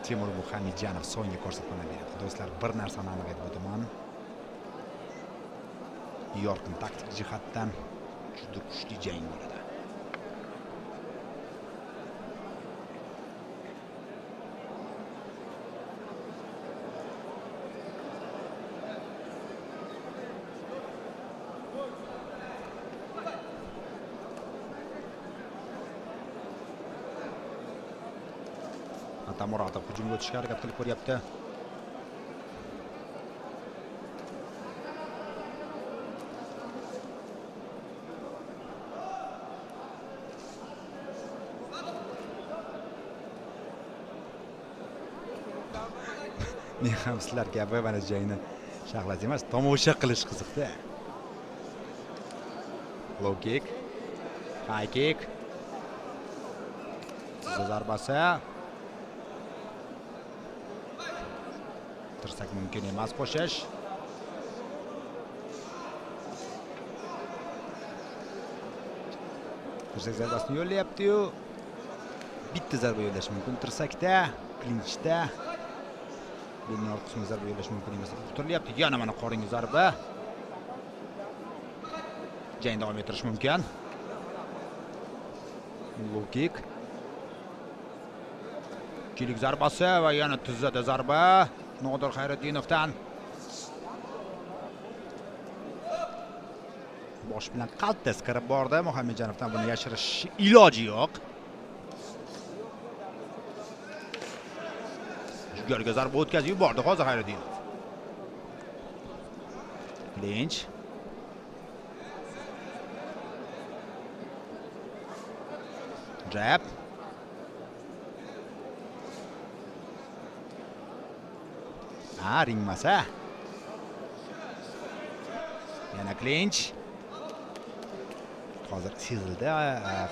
Temur Muhammadjanov so'nggi ko'rsatmani berdi. Do'stlar, bir narsani aniq aytib o'taman. Yorqin taktik jihatdan juda kuchli jang bo'ladi. Atamuratov hujumga o'tishga harakat qilib ko'ryapti. Men ham sizlar kabi mana jangni shaxlat emas, tomosha qilish qiziqda. Low kick, high kick. Zarbasi. Tirsak mumkin emas qo'shish. Tirsak zarbasini yo'llayapti-yu. Bitta zarba yo'llash mumkin tirsakda, klinchda. Bundan ortiqcha zarba yo'llash mumkin emas. Turilyapti. Yana mana qoringa zarba. Jang davom ettirish mumkin. Low kick. Kilik zarbasi va yana tizzada zarba. Nodir Xayriddinovdan. Bosh bilan qaltis kirib bordi. Muhammadjanovdan buni yashirish iloji yo'q. Jigarga zarba o'tkazib yubordi hozir Xayriddinov. Clinch. Jab. Ringmasa. Yana clinch. Hozir sezildi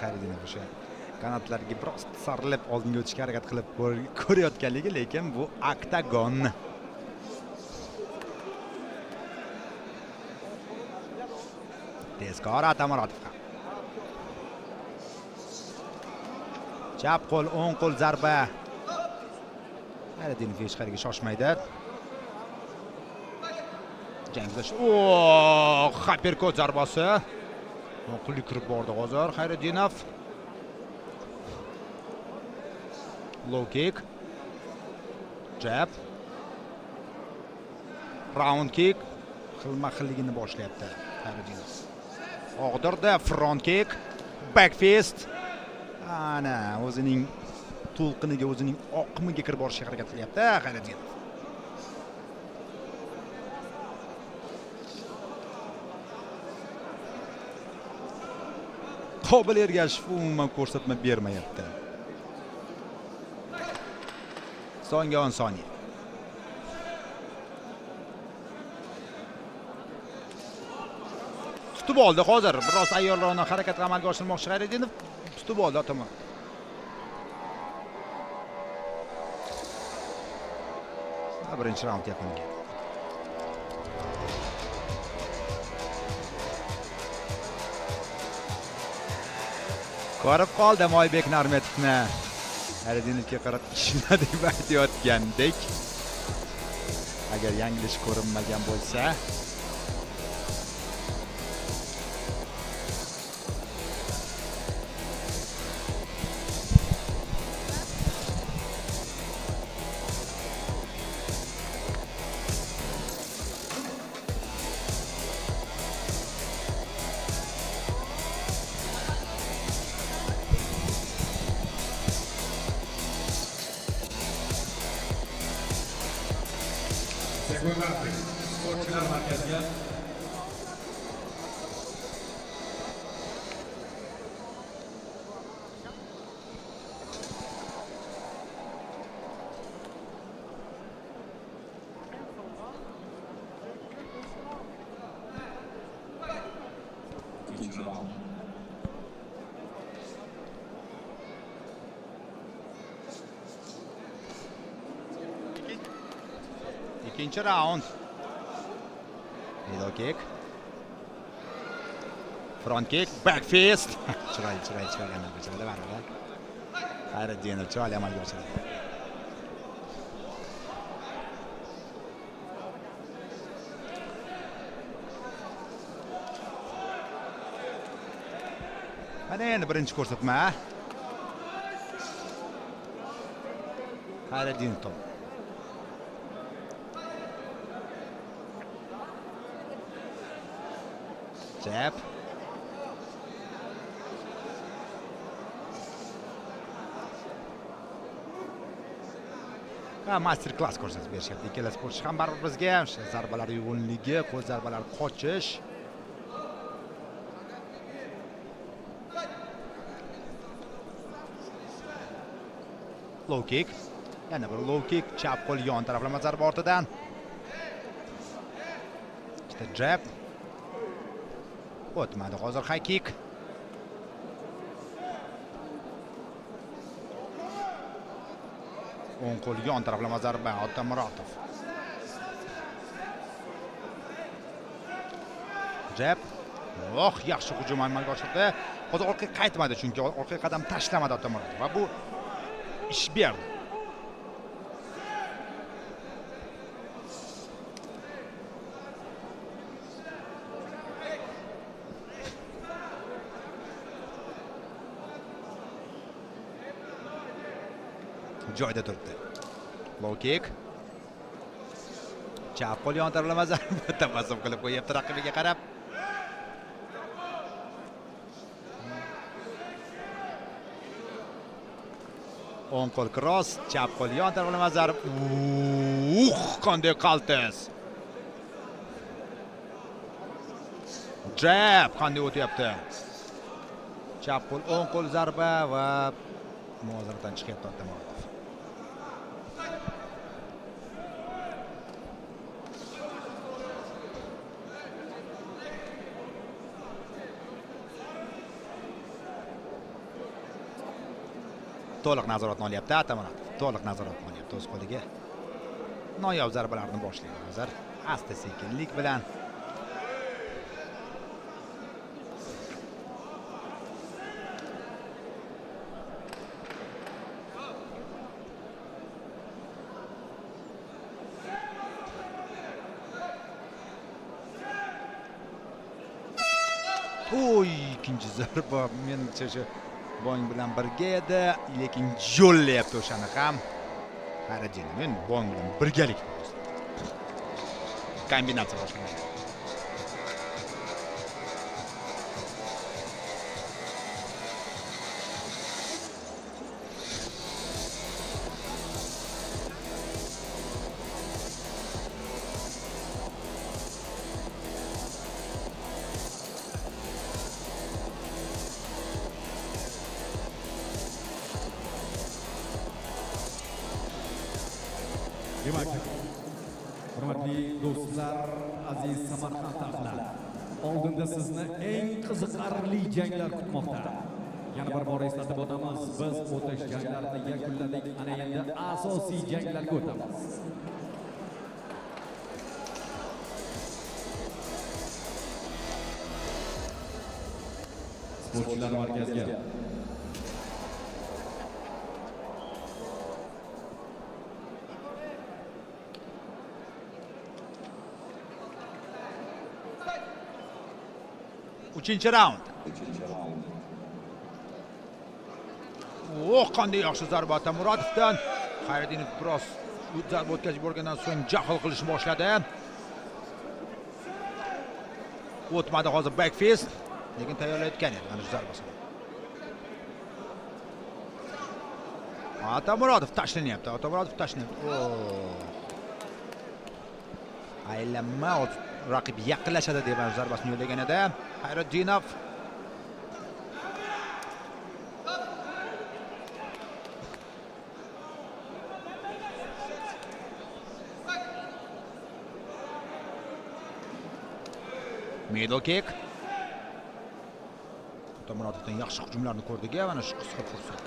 Xayriddinov o'sha kanatlarga biroz sarilib oldinga o'tishga harakat qilib ko'rayotganligi, lekin bu oktagon. Tezkor Atamuratov. Chap qo'l, o'ng qo'l zarba. Xayriddinov hech qayerga shoshmaydi. Janglash. Hyperkot zarbasi. Oqilli kirib bordi hozir Xayriddinov. Low kick. Jab. Round kick. Xilma-xilligini boshlayapti Xayriddinov. Og'dirdi, front kick. Back fist. Ana, o'zining to'lqiniga, o'zining oqimiga kirib borishga harakat qilyapti Xayriddinov. Qobil Ergashev umuman ko'rsatma bermayapti. So'nggi 10 soniya. Tutib oldi hozir. Biroz ayyorlarni harakat amalga oshirmoqchi Xayriddinov. Tutib oldi Atamuratov. Birinchi raund yakuniga. Ko'rib qoldim Oybek Narmetovni. Xayriddinovga qarab ishla deb aytayotgandek. Agar yanglish ko'rinmagan bo'lsa, Sportchilar markaziga ikkinchi raund. Middle kick. Front kick, back fist. Chiroyli amalga oshiradi. Xayriddinov chiroyli amalga oshiradi. Mana endi birinchi ko'rsatma. Hayreddinov top. Jab. Master klass ko'rsatib berishyapti. Ikkala sportchi ham baribir bizga o'sha zarbalar uyg'unligi, qo'l zarbalari qochish. Low kick. Yana bir low kick, chap qo'l yon taraflama zarba ortidan. Ikkita jab. O'tmadi hozir high kick. O'ng qo'l yon taraflama zarba Otamuratov. Jab. Yaxshi hujum amalga oshirdi. Hozir orqaga qaytmadi chunki orqaga qadam tashlamadi Otamuratov va bu ish berdi. Joyda turibdi. Low kick. Chap qo'l yon taraflama zarba tabassum qilib qo'yapti raqibiga qarab. O'ng qo'l cross, chap qo'l yon taraflama zarba. Qanday qaltis. Jab qanday o'tyapti. Chap qo'l, o'ng qo'l zarba va muvozanatdan chiqyapti Otamuratov. To'liq nazoratni olyapti Otamuratov. To'liq nazoratni olyapti o'z qo'liga. Noyob zarbalarni boshlaydi hozir. Asta-sekinlik bilan. Ikkinchi zarba menimcha shu Bong bilan birga edi, lekin yo'llayapti o'shani ham. Hayreddinov men Bong bilan birgalikda kombinatsiya boshlaydi. Demak, hurmatli do'stlar, aziz Samarqand ahli, oldinda sizni eng qiziqarli janglar kutmoqda. Yana bir bor eslatib o'tamiz, biz o'tish janglarini yakunladik. Ana endi asosiy janglarga o'tamiz. Sportchilar markaziga Uchinchi raund. Qanday yaxshi zarba Otamuratovdan. Hayreddinov biroz zarba o'tkazib borgandan so'ng jahl qilishni boshladi. O'tmadi hozir back fist, lekin tayyorlayotgan edi mana shu zarbasini. Otamuratov tashlanyapti. Aylanma, raqib yaqinlashadi deb zarbasini yo'llagan edi. Hayreddinov middle kick. Otamuratovdan yaxshi hujumlarni ko'rdik, mana shu qisqa fursat.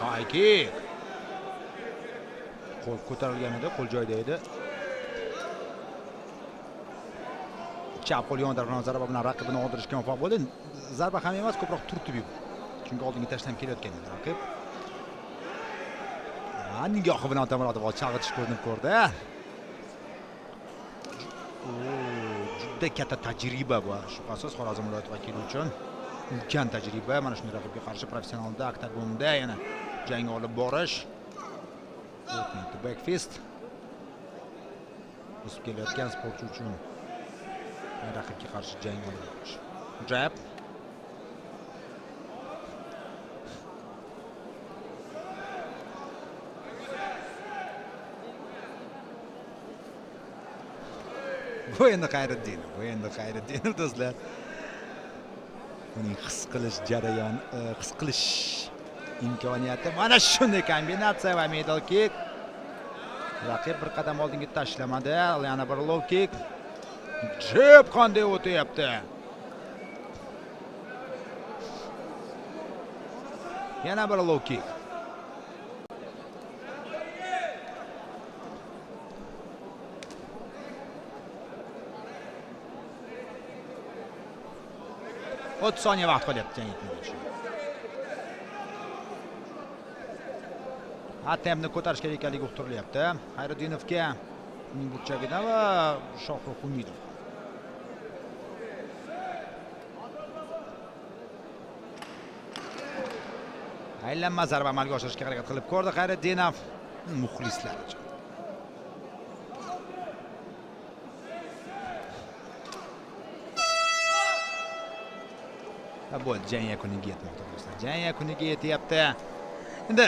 High kick. Qo'l ko'tarilgan edi, qo'l joyida edi. Chap qo'l yon tarafdan zarba bilan raqibini o'ldirishga muvaffaq bo'ldi. Zarba ham emas, ko'proq turtib yubordi. Chunki oldinga tashlab kelayotgan edi raqib. Nigohi bilan Otamuratov chalg'itish ko'rinib ko'rdi. Juda katta tajriba bu. Shubhasiz Xorazm viloyati vakili uchun ulkan tajriba. Mana shunday raqibga qarshi professionalda, oktagonda yana jang olib borish. Backfist. O'sib kelayotgan sportchi uchun raqibga qarshi jang olib borish. Jab. Bu endi Xayriddinov do'stlar. Uning his qilish jarayoni, his qilish imkoniyati. Mana shunday kombinatsiya va middle kick. Raqib bir qadam oldinga tashlamadi. Yana bir low kick. Jab qanday o'tyapti? Yana bir low kick. Ot soniya vaqt qolyapti jang etmoqchi. Tempni ko'tarish kerak ekanligi uqtirilyapti. Xayriddinovga uning burchagidan va Shohrux Umidov. Aylanma zarba amalga oshirishga harakat qilib ko'rdi Xayriddinov muxlislar uchun. Bu jang yakuniga yetmoqda do'stlar. Jang yakuniga yetyapti. Endi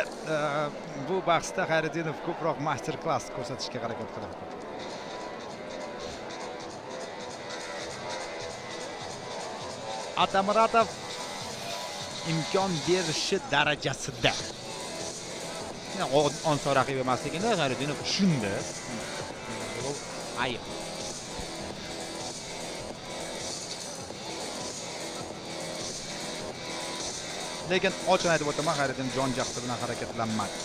bu bahsda Xayriddinov ko'proq master klass ko'rsatishga harakat qilyapti. Otamuratov imkon berishi darajasida. Oson raqib emasligini Xayriddinov tushundi. Ayib. Lekin ochiq aytib o'taman, Xayriddinov jon jahdi bilan harakatlanmadi.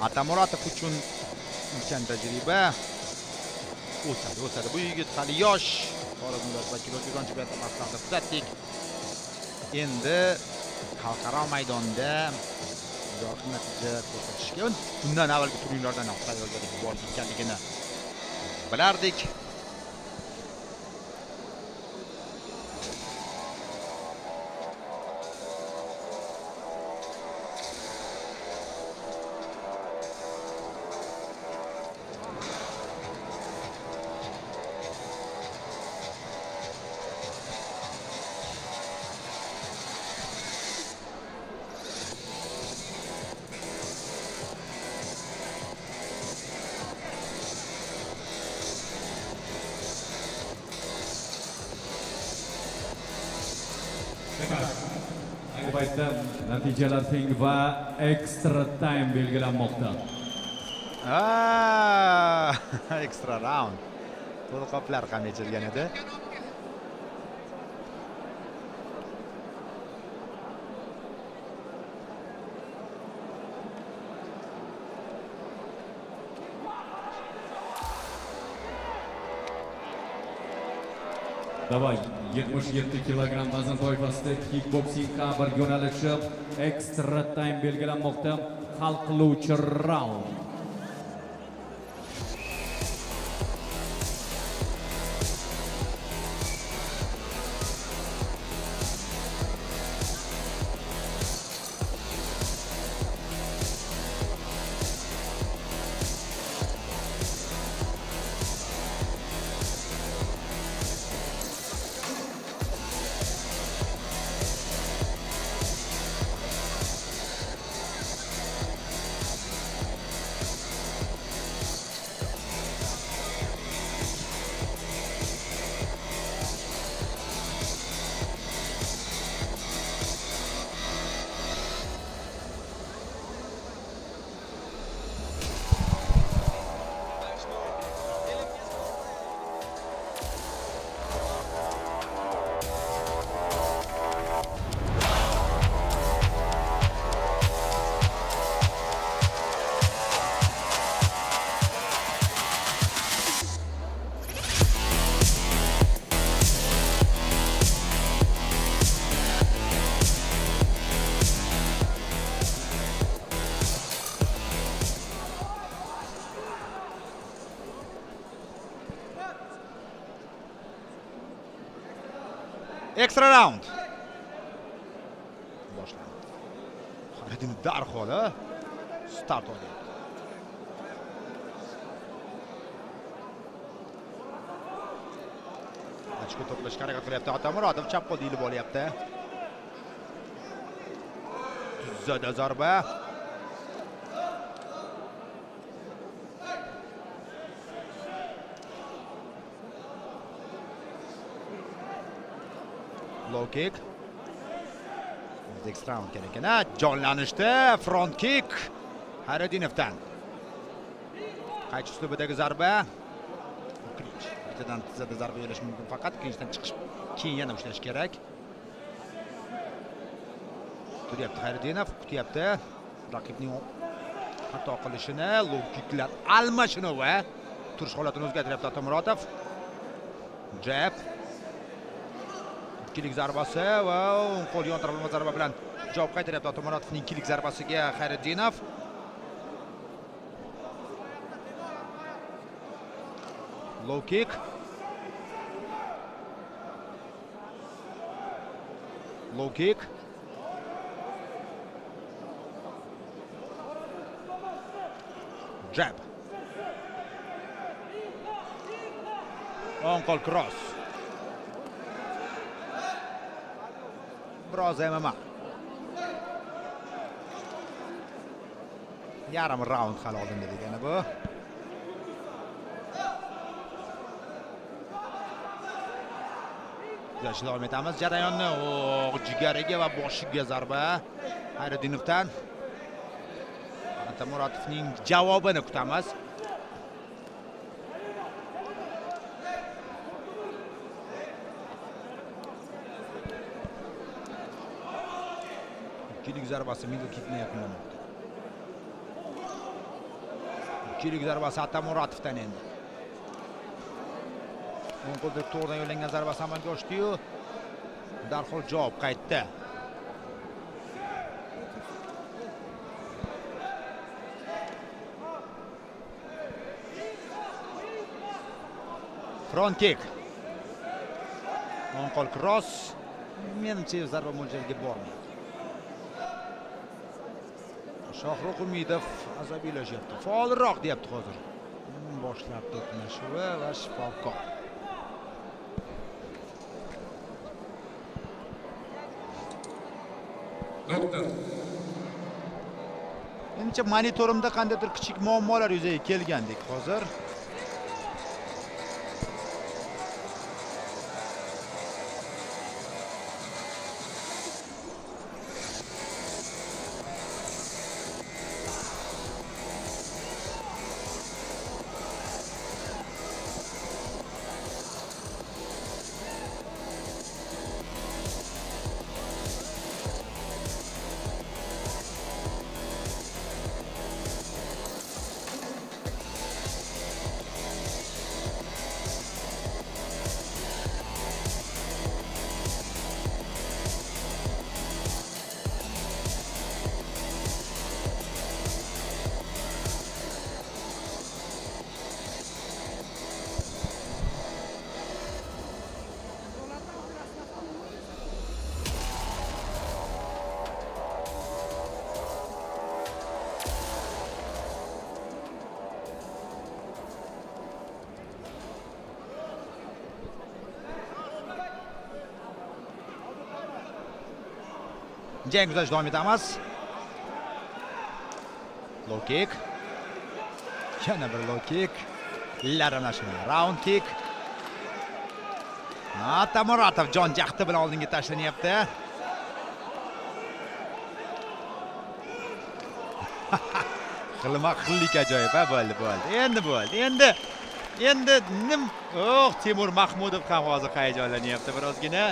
Otamuratov uchun ulkan tajriba. O'sadi. Bu yigit hali yosh. Xorazm viloyati vakili O'zbekiston chempionati bahslarida kuzatdik. Endi xalqaro maydonda yorqin natija ko'rsatishga, bundan avvalgi turnirlardan ham tayyorgarlik bor ekanligini bilardik. Bu paytda natijalar teng va extra time belgilanmoqda. Extra round. To'lqoplar ham yechilgan edi. Davay 77 kilogramm vazn toifasida kickboksing bir yo'nalishi extra time belgilanmoqda. Hal qiluvchi raund. Extra round. Boshlandi. Xaridin darhol start olyapti. Ochko to'plashga harakat qilyapti Atamuratov, chap qo'lda ilib olyapti. Tuzada zarba. Low kick. Extra round kerak ekan. Jonlanishdi. Front kick. Haradinovdan. Qaytish uslubidagi zarba. Klinch. Bittadan tizada zarba yo'llash mumkin, faqat klinchdan chiqish keyin yana ushlash kerak. Turyapti Haridinov, kutyapti raqibning xato qilishini, low kicklar almashinuvi. Turish holatini o'zgartiryapti Atamuratov. Jab. Ikkilik zarbasi va qo'l yontirilma zarba bilan javob qaytaryapti Atamuratovning ikkilik zarbasiga Haridinov. Low kick. Low kick. Jab. On qo'l cross. Biroz MMA. Yarim round hali oldinda degani bu. Kuzatishda davom etamiz jarayonni. Jigariga va boshiga zarba Hayridinovdan. Atamuratovning javobini kutamiz. Ikkilik zarbasi middle kickni yakunlamoqda. Ikkilik zarbasi Atamuratovdan endi. O'ng qo'lda to'g'ridan yo'llangan zarbasi amalga oshdi-yu, darhol javob qaytdi. Front kick. O'ng qo'l cross. Menimcha zarba mo'ljaliga bormaydi. Shohruh Umidov asabiylashyapti. Faolroq deyapti hozir. Boshlab to'qnashuvi va shifokor. Doktor. Menimcha monitorimda qandaydir kichik muammolar yuzaga kelgandek hozir. Jang kuzatishda davom etamiz. Low kick. Yana bir low kick. Laramlashma. Round kick. Atamuratov jon jahdi bilan oldinga tashlanyapti. Xilma-xillik ajoyib bo'ldi. Endi bo'ldi. Endi nim? Timur Mahmudov ham hozir hayajonlanyapti birozgina.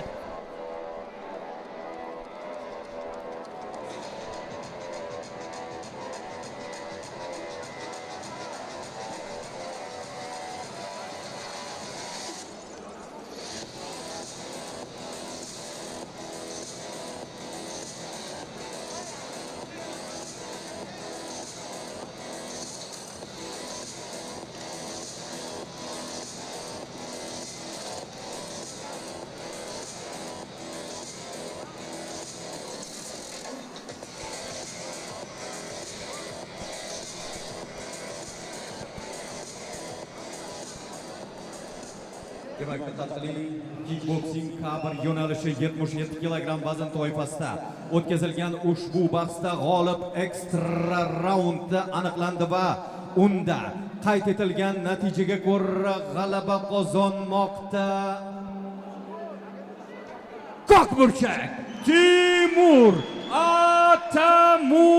demak diqqatli kickboksing K1 yo'nalishi 77 kilogramm vazn toifasida o'tkazilgan ushbu bahsda g'olib ekstra raundda aniqlandi va unda qayd etilgan natijaga ko'ra g'alaba qozonmoqda Ko'k burchak Timur Atamur